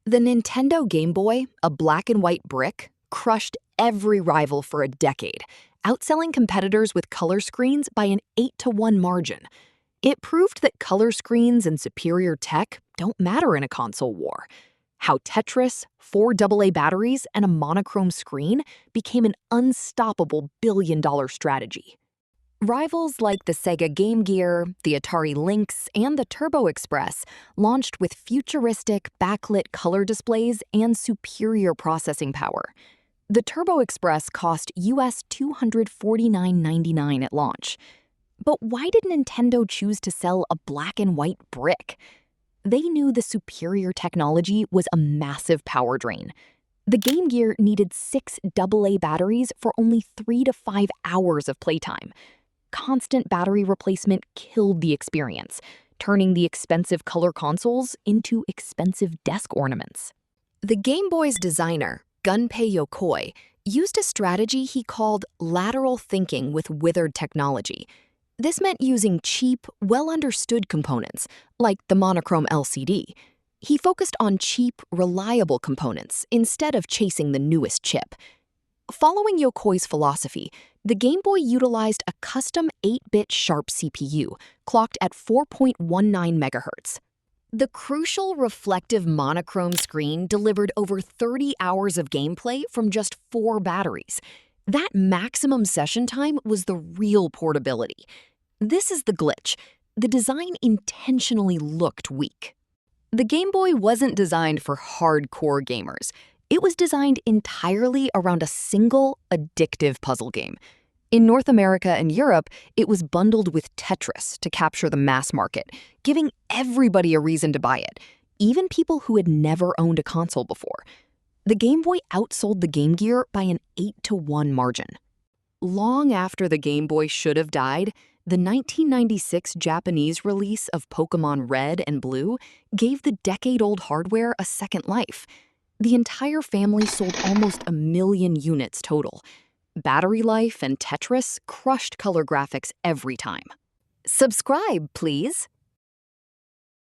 The Nintendo Game Boy, a black and white brick, crushed every rival for a decade, outselling competitors with color screens by an 8-to-1 margin. It proved that color screens and superior tech don't matter in a console war. How Tetris, 4 AA batteries, and a monochrome screen became an unstoppable billion-dollar strategy. Rivals like the Sega Game Gear, the Atari Lynx, and the TurboExpress launched with futuristic backlit color displays and superior processing power. The TurboExpress cost US $249.99 at launch. But why did Nintendo choose to sell a black and white brick? They knew the superior technology was a massive power drain. The Game Gear needed 6 AA batteries for only 3 to 5 hours of playtime. Constant battery replacement killed the experience, turning the expensive color consoles into expensive desk ornaments. The Game Boy's designer, Gunpei Yokoi, used a strategy he called lateral thinking with withered technology. This meant using cheap, well-understood components, like the monochrome LCD. He focused on cheap, reliable components instead of chasing the newest chip. Following Yokoi's philosophy, the Game Boy utilized a custom 8-bit Sharp CPU, clocked at 4.19 MHz. The crucial reflective monochrome screen delivered over 30 hours of gameplay from just 4 batteries. That maximum session time was the real portability. This is the glitch. The design intentionally looked weak. The Game Boy wasn't designed for hardcore gamers. It was designed entirely around a single, addictive puzzle game. In North America and Europe, it was bundled with Tetris to capture the mass market, giving everybody a reason to buy it, even people who had never owned a console before. The Game Boy outsold the Game Gear by an 8-to-1 margin. Long after the Game Boy should have died, the 1996 Japanese release of Pokémon Red and Blue gave the decade-old hardware a second life. The entire family sold almost 1 million units total. Battery life and Tetris crushed color graphics every time. Subscribe, please.